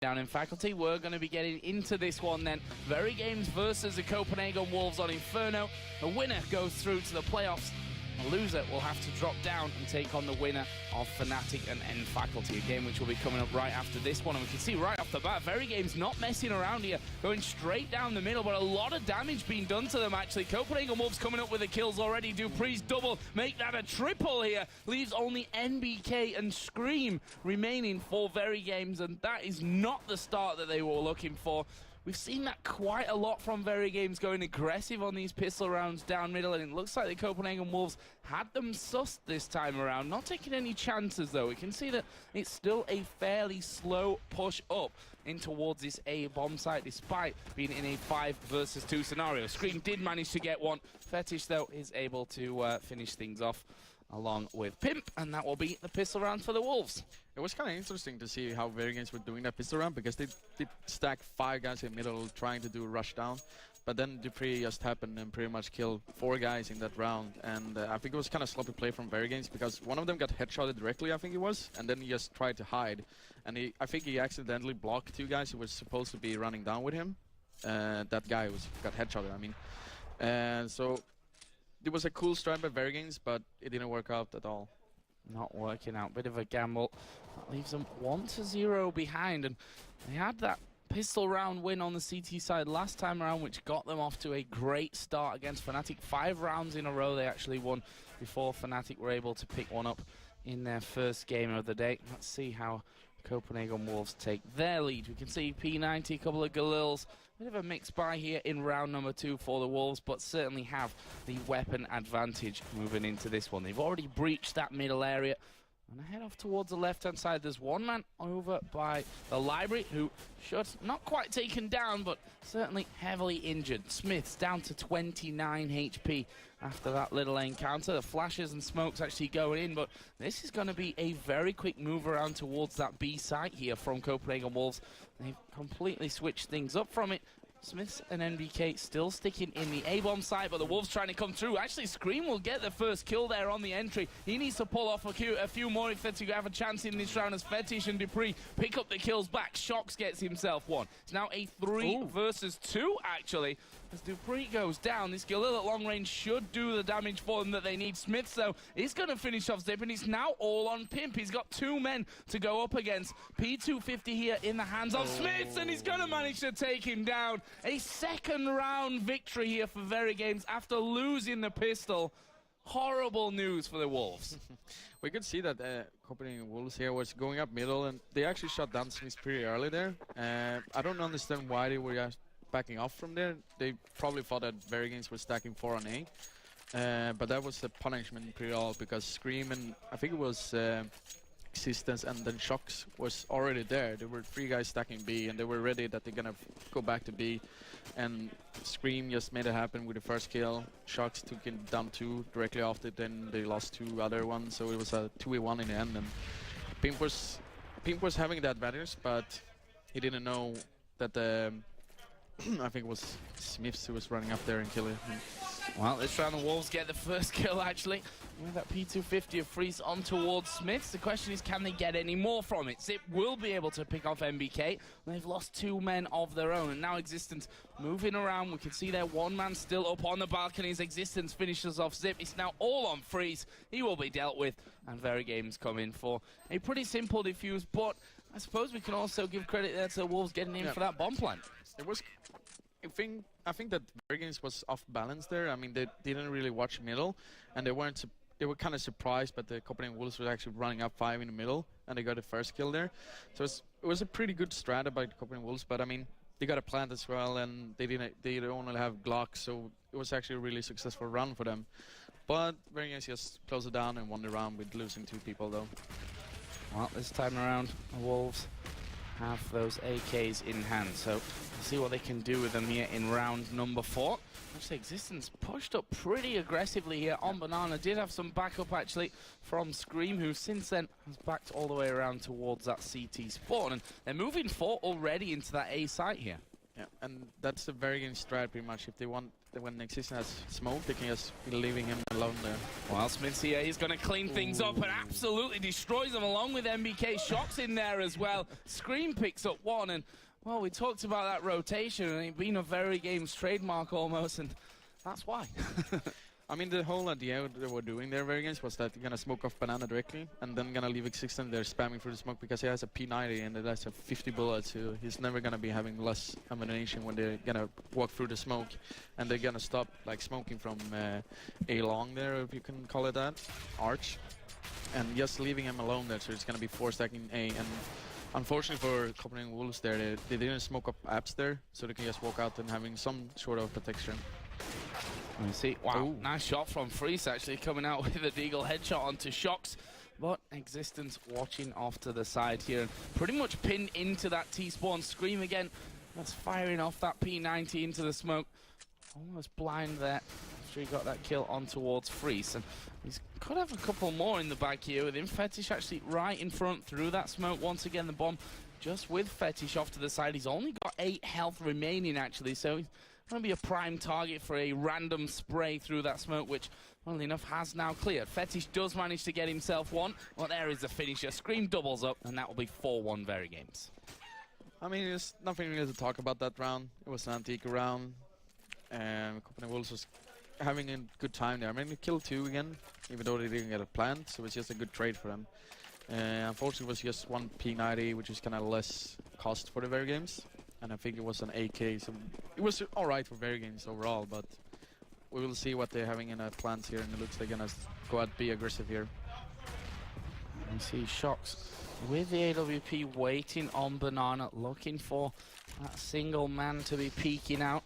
Down in Faculty, we're going to be getting into this one then. Very Games versus the Copenhagen Wolves on Inferno. The winner goes through to the playoffs. The loser will have to drop down and take on the winner of Fnatic and N Faculty, a game which will be coming up right after this one. And we can see right off the bat, Very Games not messing around here, going straight down the middle, but a lot of damage being done to them actually. Copenhagen Wolves coming up with the kills already. Dupree's double, make that a triple here. Leaves only NBK and Scream remaining for Very Games, and that is not the start that they were looking for. We've seen that quite a lot from Very Games, going aggressive on these pistol rounds down middle, and it looks like the Copenhagen Wolves had them sussed this time around. Not taking any chances, though. We can see that it's still a fairly slow push up in towards this A bomb site, despite being in a 5 versus 2 scenario. Scream did manage to get one. Fetish, though, is able to finish things off along with Pimp, and that will be the pistol round for the Wolves. It was kind of interesting to see how Very Games were doing that pistol round, because they stacked 5 guys in the middle trying to do a rush down, but then Dupree just happened and pretty much killed 4 guys in that round. And I think it was kind of sloppy play from Very Games, because one of them got headshotted directly, I think it was, and then he just tried to hide, and I think he accidentally blocked 2 guys who were supposed to be running down with him. That guy got headshotted, I mean. So it was a cool strat by Very Games, but it didn't work out at all. Not working out. Bit of a gamble. That leaves them 1-0 behind, and they had that pistol round win on the CT side last time around, which got them off to a great start against Fnatic. 5 rounds in a row they actually won before Fnatic were able to pick one up in their first game of the day. Let's see how Copenhagen Wolves take their lead. We can see P90, a couple of Galils. Bit of a mixed buy here in round number 2 for the Wolves, but certainly have the weapon advantage moving into this one. They've already breached that middle area. And I head off towards the left-hand side. There's one man over by the library who should not quite taken down, but certainly heavily injured. Smith's down to 29 HP after that little encounter. The flashes and smokes actually going in, but this is going to be a very quick move around towards that B site here from Copenhagen Wolves. They've completely switched things up from it. Smiths and NBK still sticking in the A-bomb site, but the Wolves trying to come through. Actually, Scream will get the first kill there on the entry. He needs to pull off a few more if they're to have a chance in this round, as Fetish and Dupree pick up the kills back. Shox gets himself one. It's now a 3 versus 2, actually. As Dupree goes down, this Galil at long range should do the damage for them that they need. Smiths, though, is going to finish off Zip, and it's now all on Pimp. He's got 2 men to go up against. P250 here in the hands of Smiths, and he's going to manage to take him down. A second round victory here for Very Games after losing the pistol. Horrible news for the Wolves. We could see that Copenhagen Wolves here was going up middle, and they actually shot down Smiths pretty early there. I don't understand why they were backing off from there. They probably thought that Very Games were stacking 4 on A. But that was the punishment pretty all, because Scream and I think it was Existence and then Shox was already there. There were 3 guys stacking B, and they were ready that they're gonna go back to B. And Scream just made it happen with the first kill. Shox took it down 2 directly after, then they lost 2 other ones, so it was a 2v1 in the end. And Pimp was having the advantage, but he didn't know that I think it was Smiths who was running up there and killing him. Well, this round the Wolves get the first kill, actually. With that P250 of freeze on towards Smiths. The question is, can they get any more from it? Zip will be able to pick off NBK. They've lost 2 men of their own, and now Existence moving around. We can see their 1 man still up on the balconies. Existence finishes off Zip. It's now all on freeze. He will be dealt with, and Very Games come in for a pretty simple defuse, but I suppose we can also give credit there to the Wolves getting in for that bomb plant. It was... I think that Very Games was off balance there. I mean, they didn't really watch middle, and they were kind of surprised, but the Copenhagen Wolves were actually running up 5 in the middle, and they got the first kill there. So it was a pretty good strat by the Copenhagen Wolves, but I mean, they got a plant as well, and they only have Glock, so it was actually a really successful run for them. But Very Games just closed it down and won the round with losing 2 people, though. Well, this time around, the Wolves have those AKs in hand, so we'll see what they can do with them here in round number 4. Actually, Existence pushed up pretty aggressively here on Banana. Did have some backup, actually, from Scream, who since then has backed all the way around towards that CT spawn. And they're moving 4 already into that A site here. Yeah, and that's a very good strat pretty much. If they want, when Existence has smoke, they can just be leaving him alone there. Well, Smiths here, he's going to clean things up and absolutely destroys them along with MBK. Shocks in there as well. Scream picks up one, and well, we talked about that rotation and it being a Very Games trademark almost, and that's why. I mean, the whole idea they were doing there, Very Games, was that they're gonna smoke off Banana directly and then gonna leave Existence there spamming through the smoke because he has a P90 and that's a 50 bullets, so he's never gonna be having less ammunition when they're gonna walk through the smoke, and they're gonna stop like smoking from A long there, if you can call it that, arch, and just leaving him alone there, so it's gonna be 4 stacking A. And unfortunately for Copenhagen Wolves there, they didn't smoke up apps there, so they can just walk out and having some sort of protection. You see, wow, nice shot from Freeze actually coming out with a Deagle headshot onto Shocks, but Existence watching off to the side here and pretty much pinned into that T-spawn. Scream again, that's firing off that P90 into the smoke. Almost blind there after he got that kill on towards Freeze, and he's could have a couple more in the bag here with him. Fetish actually right in front through that smoke. Once again, the bomb just with Fetish off to the side. He's only got 8 health remaining actually, so he's going to be a prime target for a random spray through that smoke, which, funnily enough, has now cleared. Fetish does manage to get himself one. Well, there is the finisher. Scream doubles up, and that will be 4-1 Very Games. I mean, there's nothing really to talk about that round. It was an antique round. Copenhagen Wolves was having a good time there. I mean, they killed 2 again, even though they didn't get a plant, so it's just a good trade for them. Unfortunately, it was just 1 P90, which is kind of less cost for the Very Games. And I think it was an AK, so it was alright for Very Games overall, but we will see what they're having in plans here, and it looks like they're gonna go out be aggressive here. You see Shocks with the AWP waiting on Banana, looking for that single man to be peeking out.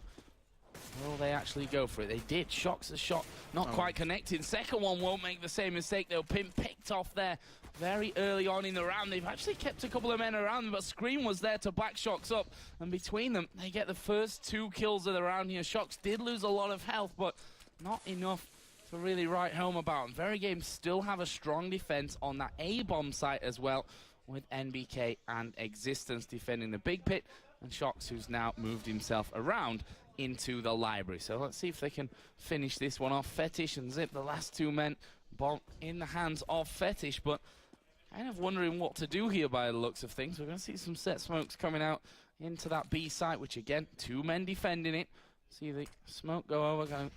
Will they actually go for it? They did. Shocks a shot, not quite connected. Second one won't make the same mistake. They'll pin picked off there very early on in the round. They've actually kept a couple of men around them, but Scream was there to back Shocks up. And between them, they get the first 2 kills of the round here. Shocks did lose a lot of health, but not enough to really write home about. And Very Games still have a strong defense on that A-bomb site as well, with NBK and Existence defending the big pit, and Shocks, who's now moved himself around into the library. So let's see if they can finish this one off. Fetish and Zip, the last 2 men, bomb in the hands of Fetish, but kind of wondering what to do here by the looks of things. We're going to see some set smokes coming out into that B site, which again, 2 men defending it. See the smoke go over, going to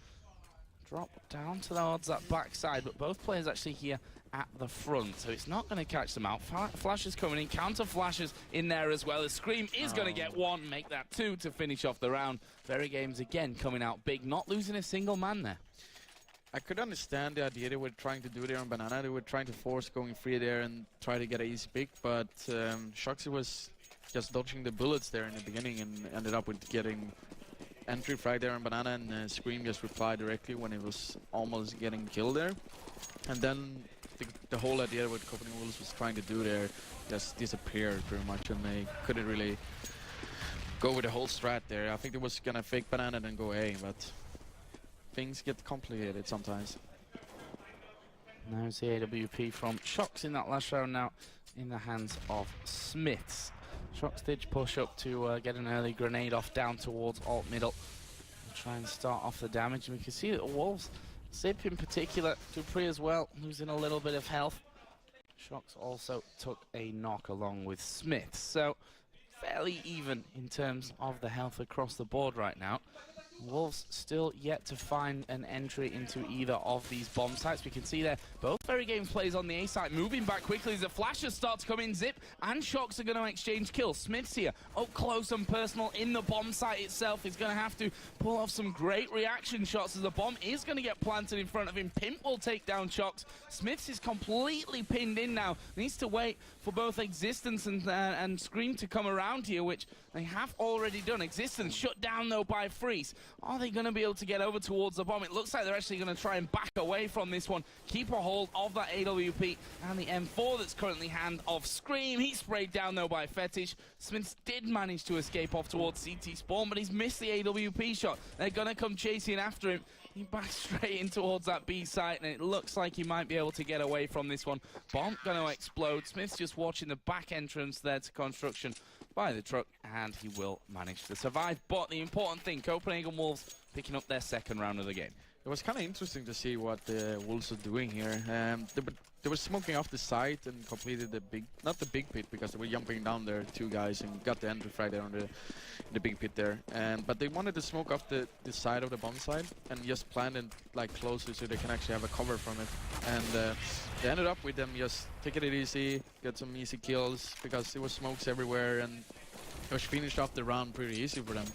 drop down towards that backside, but both players actually here at the front, so it's not going to catch them out. Flashes coming in, counter flashes in there as well. As Scream is going to get 1, make that 2 to finish off the round. Very Games again coming out big, not losing a single man there. I could understand the idea they were trying to do there on Banana. They were trying to force going free there and try to get an easy pick, but Shoxy was just dodging the bullets there in the beginning and ended up with getting entry frag there on Banana, and Scream just replied directly when he was almost getting killed there. And then the whole idea what Copenhagen Wolves was trying to do there just disappeared pretty much, and they couldn't really go with the whole strat there. I think it was gonna fake Banana and then go A, but things get complicated sometimes. There's the AWP from Shocks in that last round now in the hands of Smiths. Shocks did push up to get an early grenade off down towards alt middle. Try and start off the damage, and we can see that the Wolves, Zip in particular, Dupree as well, losing a little bit of health. Shocks also took a knock along with Smith, so fairly even in terms of the health across the board right now. Wolves still yet to find an entry into either of these bomb sites. We can see there both Very Games players on the A site moving back quickly as the flashes start to come in. Zip and Shocks are going to exchange kills. Smith's here up close and personal in the bomb site itself. He's going to have to pull off some great reaction shots as the bomb is going to get planted in front of him. Pimp will take down Shocks. Smiths is completely pinned in now. Needs to wait for both Existence and Scream to come around here, which they have already done. Existence shut down though by Freeze. Are they going to be able to get over towards the bomb? It looks like they're actually going to try and back away from this one. Keep a hold of that AWP and the M4 that's currently hand of Scream. He's sprayed down though by Fetish. Smiths did manage to escape off towards CT spawn, but he's missed the AWP shot. They're going to come chasing after him. He backs straight in towards that B site, and it looks like he might be able to get away from this one. Bomb going to explode. Smith's just watching the back entrance there to construction. by the truck, and he will manage to survive. But the important thing, Copenhagen Wolves picking up their second round of the game. It was kind of interesting to see what the Wolves are doing here. They were smoking off the site and completed the big, not the big pit, because they were jumping down there, 2 guys, and got the entry frag there on the big pit there. But they wanted to smoke off the side of the bomb side and just plant it like closer so they can actually have a cover from it. And they ended up with them just taking it easy, get some easy kills, because there was smokes everywhere, and it was finished off the round pretty easy for them.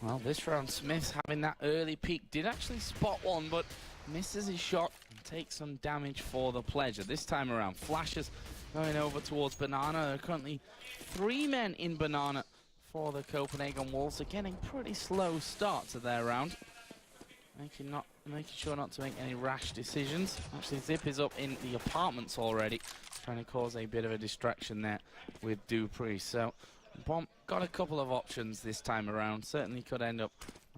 Well, this round, Smith's having that early peek. Did actually spot one, but misses his shot and takes some damage for the pleasure. This time around, Flashes going over towards Banana. There are currently 3 men in Banana for the Copenhagen Wolves. They're getting pretty slow start to their round. Making sure not to make any rash decisions. Actually, Zip is up in the apartments already, trying to cause a bit of a distraction there with Dupree. So Bomb got a couple of options this time around. Certainly could end up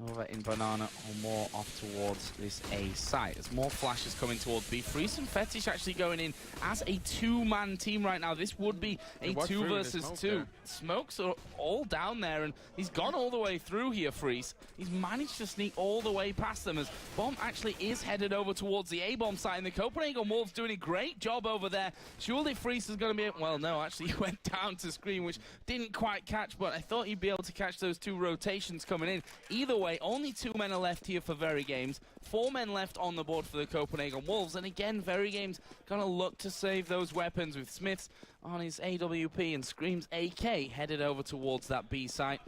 over in Banana or more off towards this A site. As more Flashes coming towards B. Freeze and Fetish actually going in as a 2-man team right now. This would be a 2 versus 2. Smokes are all down there, and he's gone all the way through here, Freeze. He's managed to sneak all the way past them, as Bomb actually is headed over towards the A-bomb site, and the Copenhagen Wolves doing a great job over there. Surely Freeze is going to be... Well, no, actually he went down to Scream, which didn't quite catch, but I thought he'd be able to catch those 2 rotations coming in. Either way, only 2 men are left here for Very Games. 4 men left on the board for the Copenhagen Wolves. And again, Very Games gonna look to save those weapons with Smiths on his AWP and Scream's AK headed over towards that B site.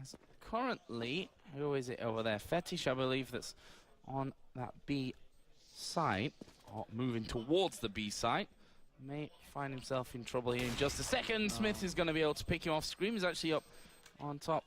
As currently, who is it over there? Fetish, I believe, that's on that B site, or moving towards the B site. May find himself in trouble here in just a second. Smith is going to be able to pick him off. Scream is actually up on top,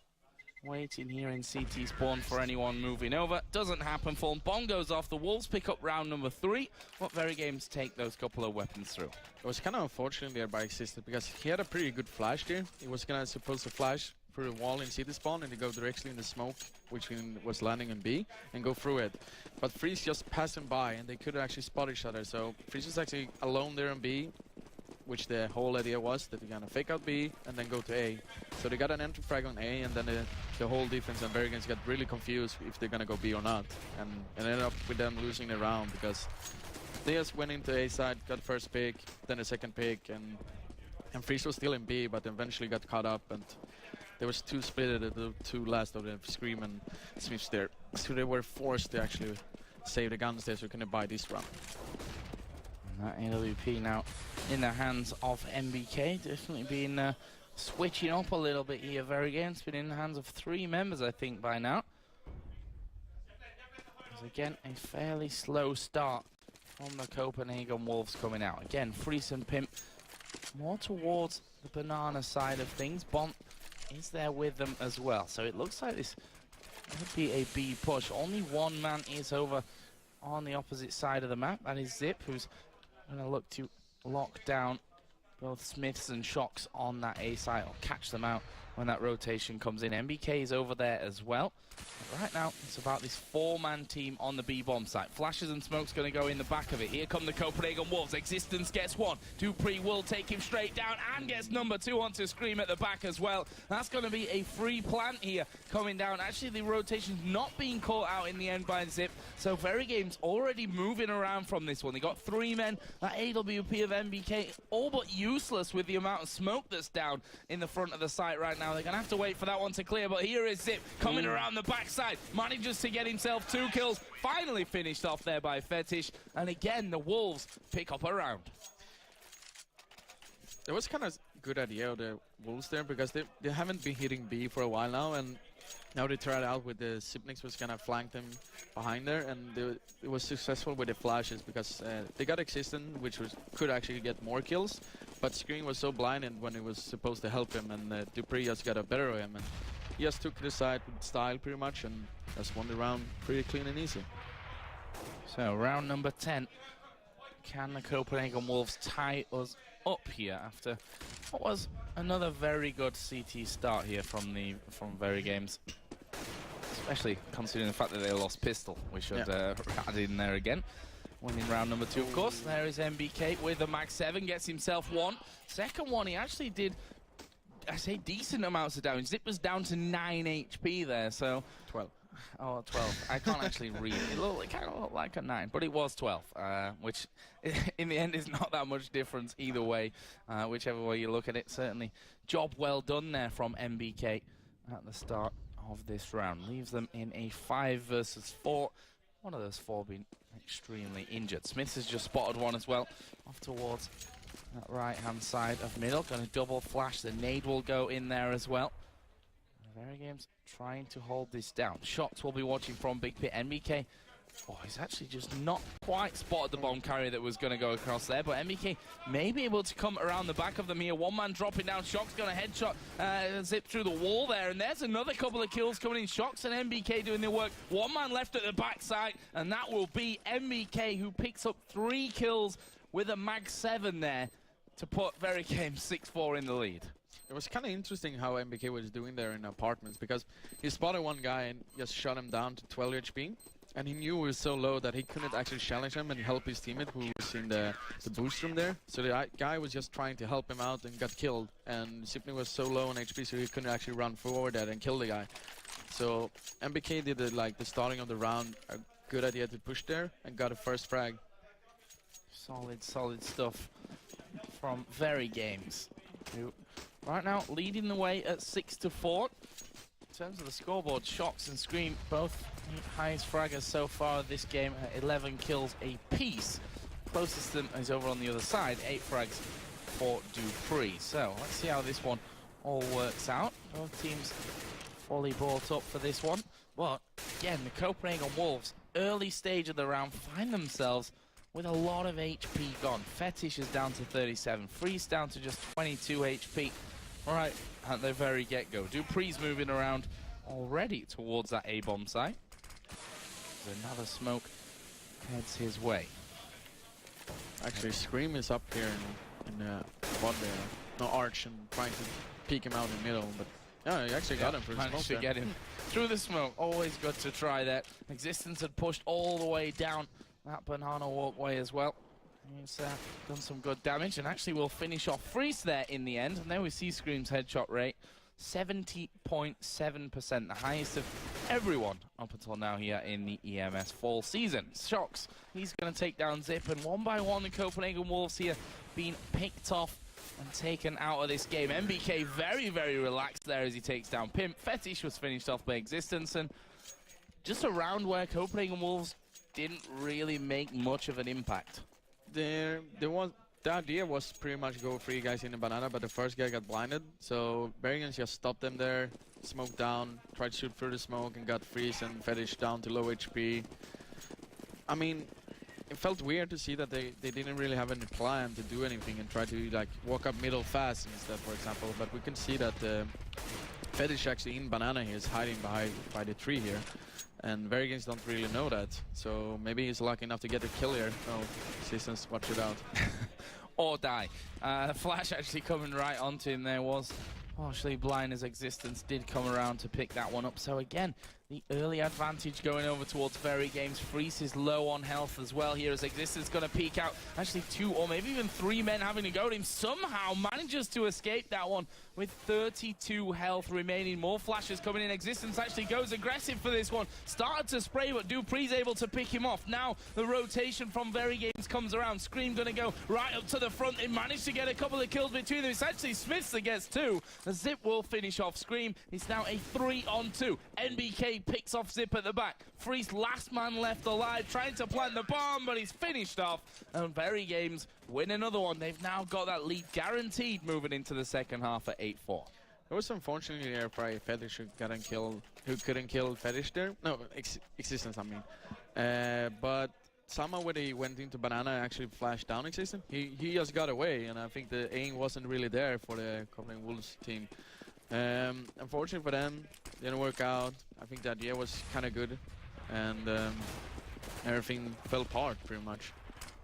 waiting here in CT spawn for anyone moving over. Doesn't happen for him. Bomb goes off. The Wolves pick up round number 3. What Very Games take those couple of weapons through. It was kind of unfortunate there by Existed, because he had a pretty good flash there. He was supposed to flash through the wall in CT spawn and to go directly in the smoke, which was landing in B, and go through it. But Freeze just passed him by, and they couldn't actually spot each other. So Freeze was actually alone there in B, which the whole idea was that they're gonna fake out B and then go to A. So they got an entry frag on A, and then the whole defense and Very Games got really confused if they're gonna go B or not, and ended up with them losing the round, because they just went into A side, got first pick, then the second pick, and Freeze was still in B, but eventually got caught up, and there was 2 split at the 2 last of the Scream and Smiths there. So they were forced to actually save the guns there so we couldn't buy this round. And that AWP now in the hands of MBK, definitely been switching up a little bit here. Very Games been in the hands of 3 members, I think, by now. There's again a fairly slow start from the Copenhagen Wolves coming out. Again, Freeze and Pimp more towards the Banana side of things. Bomb is there with them as well. So it looks like this could be a B push. Only 1 man is over on the opposite side of the map. That is Zip, who's going to look to lock down both Smiths and Shocks on that A side, or catch them out when that rotation comes in. MBK is over there as well. But right now, it's about this 4-man team on the B-bomb site. Flashes and Smoke's going to go in the back of it. Here come the Copenhagen Wolves. Existence gets 1. Dupree will take him straight down and gets number 2 onto Scream at the back as well. That's going to be a free plant here coming down. Actually, the rotation's not being caught out in the end by Zip. So Very Games already moving around from this one. They got 3 men. That AWP of MBK all but useless with the amount of smoke that's down in the front of the site right now. They're going to have to wait for that one to clear, but here is Zip coming around the backside, manages to get himself 2 kills, finally finished off there by Fetish, and again the Wolves pick up a round. It was kind of good idea of the Wolves there, because they haven't been hitting B for a while now, and now they tried out with the Sipnix was gonna flank them behind there, and it was successful with the flashes, because they got Existent, which could actually get more kills, but Screen was so blinded when it was supposed to help him, and Dupree just got a better of him, and he just took the side with style pretty much, and just won the round pretty clean and easy. So round number 10. Can the Copenhagen Wolves tie us up here after what was another very good CT start here from Very Games? Especially considering the fact that they lost Pistol. We should add in there again. Winning round number 2, of course. There is MBK with the Mag 7, gets himself 1. Second one, he actually did I say decent amounts of damage. Zip was down to 9 HP there, so... 12. Oh, 12. I can't actually read it. It kind of looked like a 9, but it was 12, which in the end is not that much difference either way, whichever way you look at it. Certainly, job well done there from MBK at the start of this round. Leaves them in a 5 versus 4. One of those 4 being extremely injured. Smith has just spotted one as well, off towards that right-hand side of middle. Going to double flash. The nade will go in there as well. Varigames trying to hold this down. Shots will be watching from Big Pit. MBK, oh, he's actually just not quite spotted the bomb carrier that was going to go across there, but MBK may be able to come around the back of them here. One man dropping down. Shock's going to headshot Zip through the wall there, and there's another couple of kills coming in. Shock's and MBK doing their work. One man left at the backside, and that will be MBK, who picks up 3 kills with a Mag 7 there to put Varigames 6-4 in the lead. It was kind of interesting how MBK was doing there in apartments, because he spotted one guy and just shot him down to 12 HP, and he knew he was so low that he couldn't actually challenge him and help his teammate who was in the boost room there. So the guy was just trying to help him out and got killed, and Zipney was so low on HP so he couldn't actually run forward there and kill the guy. So MBK did the starting of the round a good idea to push there and got a first frag. Solid stuff from Varigames, who right now leading the way at 6-4. In terms of the scoreboard, Shocks and Scream both highest fraggers so far this game at 11 kills apiece. Closest to them is over on the other side, 8 frags for Dupree. So let's see how this one all works out. Both teams fully brought up for this one. But again, the Copenhagen Wolves, early stage of the round, find themselves with a lot of HP gone. Fetish is down to 37, Freeze down to just 22 HP. Right at the very get-go. Dupree's moving around already towards that A-bomb site. Another smoke heads his way. Actually, Scream is up here in quad there. No, Arch, and trying to peek him out in the middle, but yeah, he actually got him for the smoke. Managed to get him through the smoke. Always good to try that. Existence had pushed all the way down that banana walkway as well. He's done some good damage, and actually will finish off Freeze there in the end. And there we see Scream's headshot rate, 70.7%, the highest of everyone up until now here in the EMS fall season. Shocks, he's going to take down Zip, and one by one the Copenhagen Wolves here being picked off and taken out of this game. MBK very, very relaxed there as he takes down Pimp. Fetish was finished off by Existence, and just a round where Copenhagen Wolves didn't really make much of an impact. The idea was pretty much go 3 guys in the banana, but the first guy got blinded, so Varigames just stopped them there, smoked down, tried to shoot through the smoke, and got Freeze and Fetish down to low HP. I mean, it felt weird to see that they didn't really have any plan to do anything and try to walk up middle fast instead, for example. But we can see that Fetish actually in banana here is hiding by the tree here. And Varigames don't really know that, so maybe he's lucky enough to get a kill here. Oh, Existence, watch it out. Or die. Flash actually coming right onto him there was partially blind as Existence did come around to pick that one up. So again, the early advantage going over towards Varigames. Freeze is low on health as well here as Existence going to peek out. Actually 2 or maybe even 3 men having to go at him. Somehow manages to escape that one with 32 health remaining. More flashes coming in. Existence actually goes aggressive for this one. Started to spray, but Dupree's able to pick him off. Now the rotation from Varigames comes around. Scream going to go right up to the front. They managed to get a couple of kills between them. It's actually Smiths that gets 2. The Zip will finish off Scream. It's now a 3-on-2. NBK picks off Zip at the back. Freeze, last man left alive, trying to plant the bomb, but he's finished off. And Varigames win another one. They've now got that lead guaranteed moving into the second half at 8-4. It was unfortunately there for Fetish who couldn't kill Fetish there. No, Existence, I mean. But somehow when he went into banana and actually flashed down Existence, he just got away, and I think the aim wasn't really there for the Copenhagen Wolves team. Unfortunately for them, didn't work out. I think the idea was kind of good, and everything fell apart pretty much.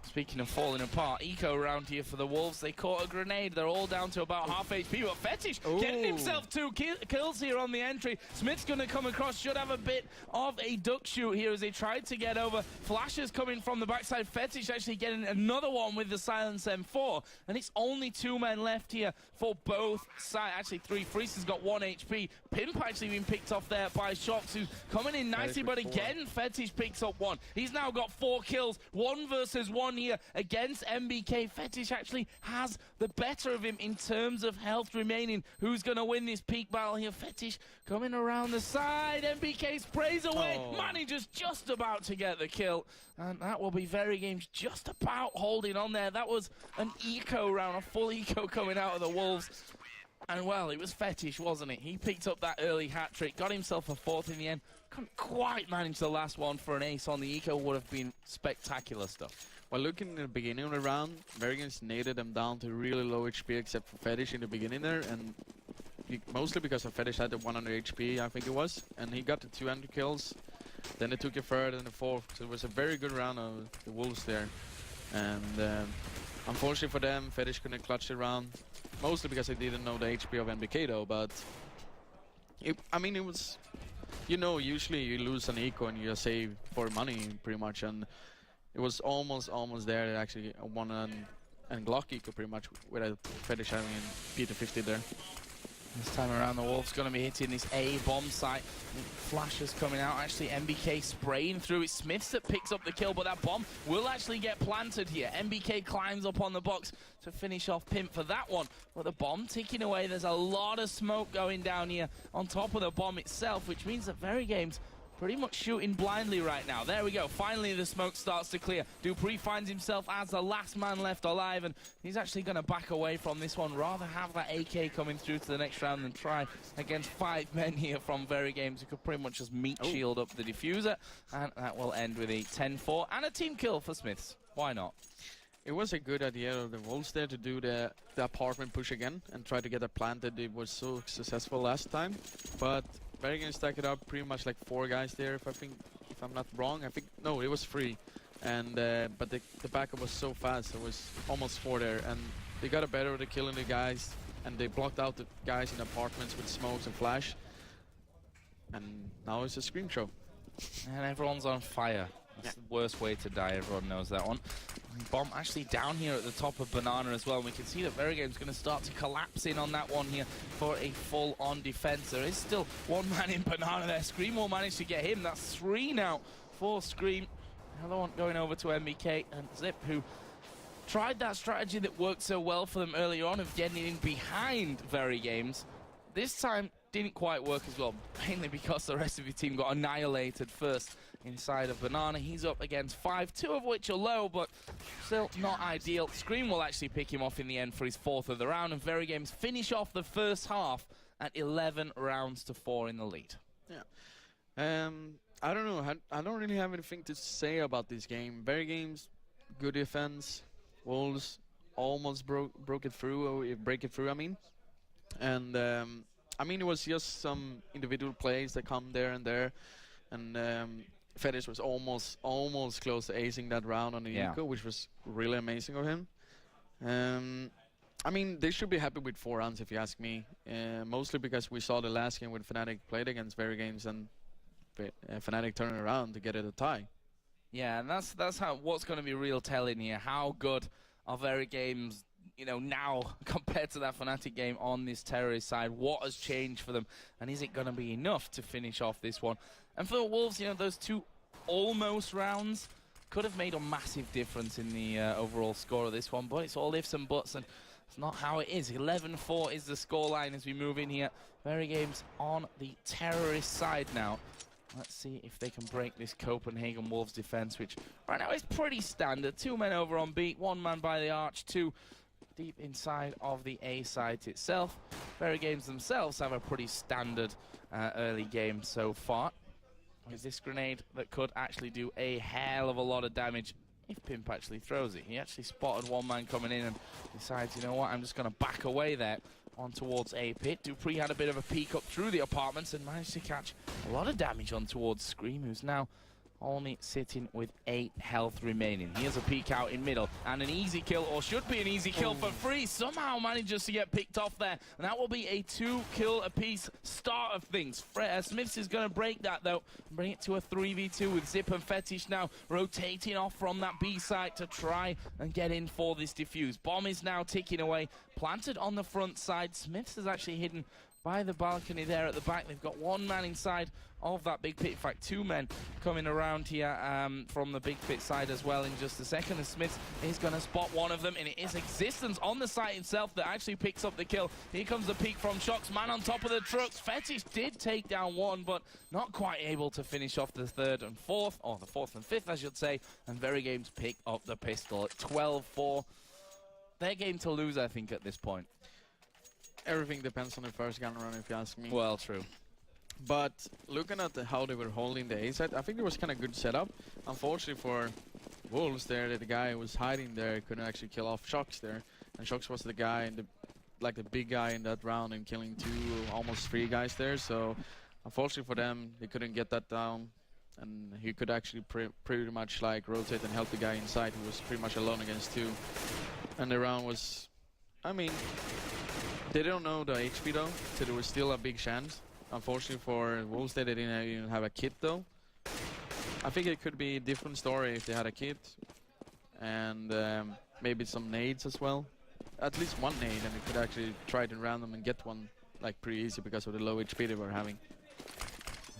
Speaking of falling apart, Eco around here for the Wolves. They caught a grenade. They're all down to about half HP, but Fetish getting himself 2 kills here on the entry. Smith's going to come across, should have a bit of a duck shoot here as they tried to get over. Flashes coming from the backside. Fetish actually getting another one with the Silence M4, and it's only 2 men left here for both sides. Actually 3. Freeze has got 1 HP. Pimp actually been picked off there by Shox, who's coming in nicely, but again, Fetish picks up 1. He's now got 4 kills, 1 versus 1 here against MBK. Fetish actually has the better of him in terms of health remaining. Who's going to win this peak battle here? Fetish coming around the side. MBK sprays away. Manager's just about to get the kill. And that will be Very Games just about holding on there. That was an eco round, a full eco coming out of the Wolves. And well, it was Fetish, wasn't it? He picked up that early hat-trick, got himself a 4th in the end. Couldn't quite manage the last one for an ace on the eco. Would have been spectacular stuff. Well, looking at the beginning of the round, Very Games naded them down to really low HP except for Fetish in the beginning there, and mostly because of Fetish had the 100 HP, I think it was, and he got the 200 kills. Then they took a 3rd and a 4th, so it was a very good round of the Wolves there. And unfortunately for them, Fetish couldn't clutch the round, mostly because they didn't know the HP of MBK though, but I mean, it was, you know, usually you lose an eco and you just save for money pretty much, and it was almost there. They actually won and Glock eco pretty much without Fetish having Peter 50 there. This time around, the Wolves going to be hitting this A bomb site. Flashes coming out. Actually, MBK spraying through. It's Smiths that picks up the kill, but that bomb will actually get planted here. MBK climbs up on the box to finish off Pimp for that one. But the bomb ticking away. There's a lot of smoke going down here on top of the bomb itself, which means that Very Games pretty much shooting blindly right now. There we go. Finally, the smoke starts to clear. Dupree finds himself as the last man left alive, and he's actually going to back away from this one. Rather have that AK coming through to the next round than try against 5 men here from Very Games who could pretty much just meat shield up the diffuser. And that will end with a 10-4 and a team kill for Smiths. Why not? It was a good idea of the Wolves there to do the apartment push again and try to get it planted. It was so successful last time, but Very Games stack it up pretty much like 4 guys there, if I'm not wrong. I think no, it was 3, and but the backup was so fast. It was almost 4 there, and they got a better at killing the guys, and they blocked out the guys in apartments with smokes and flash. And now it's a screen show. And everyone's on fire. That's the worst way to die. Everyone knows that one. Bomb actually down here at the top of Banana as well. And we can see that Very Games going to start to collapse in on that one here for a full-on defense. There is still 1 man in Banana there. Scream will manage to get him. That's 3 now for Scream. Another one going over to MBK and Zip, who tried that strategy that worked so well for them earlier on of getting in behind Very Games. This time didn't quite work as well, mainly because the rest of your team got annihilated first inside of Banana. He's up against 5, 2 of which are low, but still not ideal. Scream will actually pick him off in the end for his 4th of the round, and Very Games finish off the first half at 11 rounds to 4 in the lead. Yeah. I don't know. I don't really have anything to say about this game. Very Games, good defense. Wolves almost broke it through, or break it through, I mean. And I mean, it was just some individual plays that come there and there, and Fetish was almost close to acing that round on the eco, which was really amazing of him. I mean, they should be happy with 4 rounds if you ask me, mostly because we saw the last game when Fnatic played against Very Games and Fnatic turned around to get it a tie. Yeah, and that's what's going to be real telling here. How good are Very Games, you know, now compared to that Fnatic game on this terrorist side? What has changed for them, and is it going to be enough to finish off this one? And for the Wolves, you know, those 2 almost rounds could have made a massive difference in the overall score of this one, but it's all ifs and buts, and it's not how it is. 11-4 is the scoreline as we move in here. Very Games on the terrorist side now. Let's see if they can break this Copenhagen Wolves defense, which right now is pretty standard. 2 men over on B, 1 man by the arch, 2 deep inside of the A site itself. Very Games themselves have a pretty standard early game so far. With this grenade that could actually do a hell of a lot of damage if Pimp actually throws it. He actually spotted 1 man coming in and decides, you know what, I'm just going to back away there on towards A pit. Dupree had a bit of a peek up through the apartments and managed to catch a lot of damage on towards Scream, who's now only sitting with 8 health remaining. Here's a peek out in middle, and an easy kill, or should be an easy kill for Free. Somehow manages to get picked off there, and that will be a 2 kill apiece start of things. Smiths is going to break that though, bring it to a 3v2 with Zip and Fetish now rotating off from that B site to try and get in for this defuse. Bomb is now ticking away, planted on the front side. Smiths is actually hidden by the balcony there at the back. They've got 1 man inside of that big pit. In fact, 2 men coming around here from the big pit side as well in just a second. And Smith is going to spot one of them, and it is Existence on the site itself that actually picks up the kill. Here comes the peek from Shox, man on top of the trucks. Fetish did take down 1, but not quite able to finish off the 3rd and 4th, or the 4th and 5th, I should say. And Very Games pick up the pistol at 12-4. Their game to lose, I think, at this point. Everything depends on the first gun run, if you ask me. Well, true. But looking at how they were holding the A side, I think it was kind of good setup. Unfortunately for Wolves there, the guy who was hiding there couldn't actually kill off Shox there. And Shox was the guy, the big guy in that round, and killing 2, almost 3 guys there. So unfortunately for them, they couldn't get that down. And he could actually pretty much like rotate and help the guy inside, who was pretty much alone against 2. And the round was, I mean, they don't know the HP though, so there was still a big chance. Unfortunately for Wolves, they didn't even have a kit though. I think it could be a different story if they had a kit, and maybe some nades as well. At least 1 nade, and they could actually try to random and get one like pretty easy because of the low HP they were having.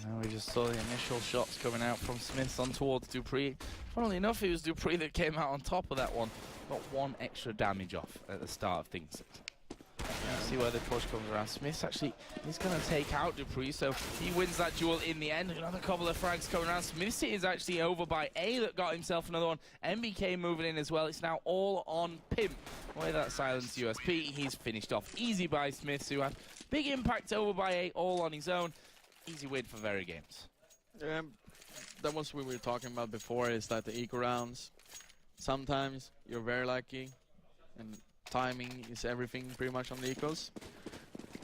Now we just saw the initial shots coming out from Smiths on towards Dupree. Funnily enough, it was Dupree that came out on top of that one. Got 1 extra damage off at the start of things. See where the push comes around. Smiths actually is going to take out Dupree, so he wins that duel in the end. Another couple of frags coming around. Smiths is actually over by A that got himself another one. MBK moving in as well. It's now all on Pimp. With that silenced USP, he's finished off easy by Smiths, who had big impact over by A all on his own. Easy win for Very Games. That was what we were talking about before, is that the eco rounds, sometimes you're very lucky, and timing is everything pretty much on the ecos.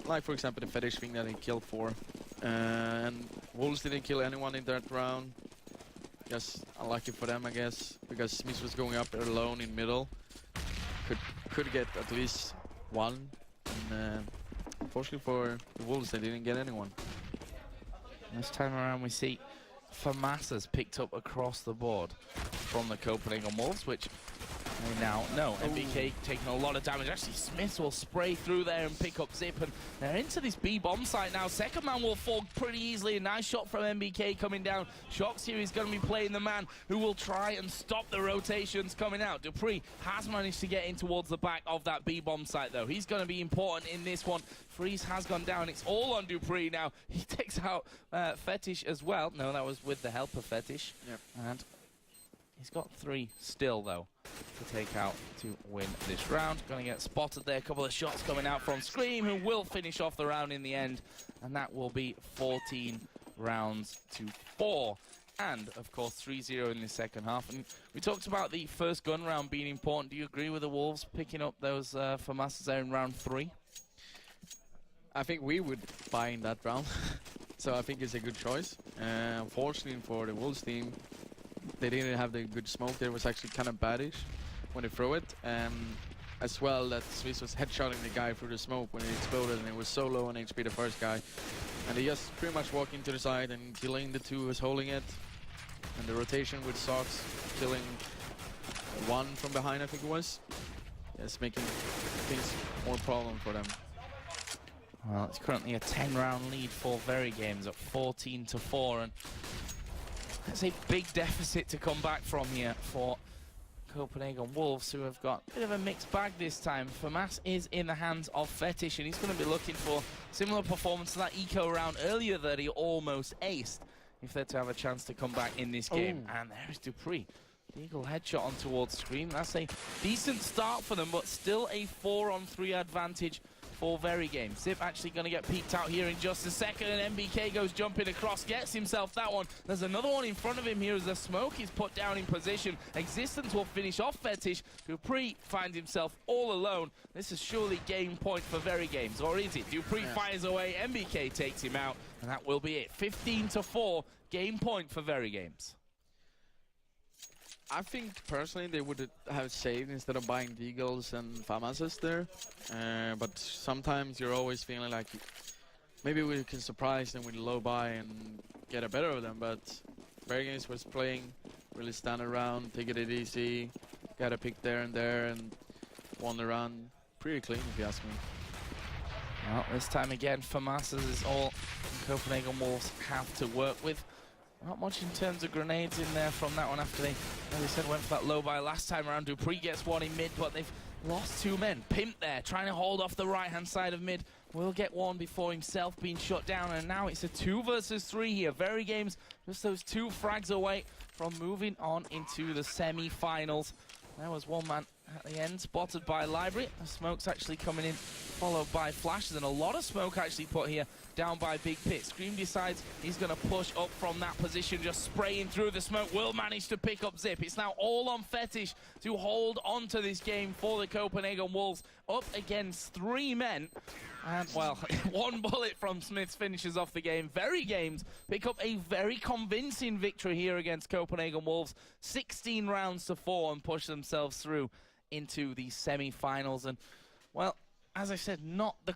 Like for example the Fetish thing that he killed 4. And Wolves didn't kill anyone in that round. Just unlucky for them, I guess, because Smith was going up alone in middle. Could get at least 1. And unfortunately for the Wolves, they didn't get anyone. This time around we see FAMASA's picked up across the board from the Copenhagen Wolves, which they now know. MBK taking a lot of damage. Actually, Smith will spray through there and pick up Zip, and they're into this B bomb site now. Second man will fall pretty easily. A nice shot from MBK coming down. Shox here is going to be playing the man who will try and stop the rotations coming out. Dupree has managed to get in towards the back of that B bomb site though. He's going to be important in this one. Freeze has gone down. It's all on Dupree now. He takes out Fetish as well. No, that was with the help of Fetish. Yep. And he's got 3 still though to take out to win this round. Going to get spotted there. A couple of shots coming out from Scream, who will finish off the round in the end. And that will be 14 rounds to 4. And, of course, 3-0 in the second half. And we talked about the first gun round being important. Do you agree with the Wolves picking up those FAMASAs there in round 3? I think we would buy in that round. So I think it's a good choice. Unfortunately for the Wolves team, they didn't have the good smoke. There was actually kind of badish when they threw it. As well, that Swiss was headshotting the guy through the smoke when it exploded, and it was so low on HP, the first guy. And he just pretty much walked into the side and killing the 2 who was holding it. And the rotation with Sox killing 1 from behind, I think it was. It's making things more problem for them. Well, it's currently a 10-round lead for Very Games at 14-4, and that's a big deficit to come back from here for Copenhagen Wolves, who have got a bit of a mixed bag this time. FAMAS is in the hands of Fetish, and he's going to be looking for similar performance to that eco round earlier that he almost aced, if they're to have a chance to come back in this game. And there's Dupree. Eagle headshot on towards Scream. That's a decent start for them, but still a 4-on-3 advantage for Very Games. Zip actually going to get peeked out here in just a second, and MBK goes jumping across, gets himself that one. There's another one in front of him here as the smoke is put down in position. Existence will finish off Fetish. Dupree finds himself all alone. This is surely game point for Very Games, or is it? Dupree fires away, MBK takes him out, and that will be it. 15-4, game point for Very Games. I think personally they would have saved instead of buying Deagles and Famas's there. But sometimes you're always feeling like maybe we can surprise them with a low buy and get a better of them. But Bergens was playing really stand around, take it easy, got a pick there and there, and won the round pretty clean if you ask me. Well, this time again, Famas's is all Copenhagen Wolves have to work with. Not much in terms of grenades in there from that one after they, as I said, went for that low buy last time around. Dupree gets one in mid, but they've lost 2 men. Pimp there, trying to hold off the right-hand side of mid. Will get one before himself being shut down, and now it's a 2 versus 3 here. Very games, just those 2 frags away from moving on into the semi-finals. There was one man at the end, spotted by Library. The smoke's actually coming in, followed by flashes, and a lot of smoke actually put here down by Big Pit. Scream decides he's going to push up from that position, just spraying through the smoke. Will manage to pick up Zip. It's now all on Fetish to hold on to this game for the Copenhagen Wolves, up against 3 men. And, well, 1 bullet from Smiths finishes off the game. Very games pick up a very convincing victory here against Copenhagen Wolves. 16 rounds to 4 and push themselves through into the semi-finals. And, well, as I said, not the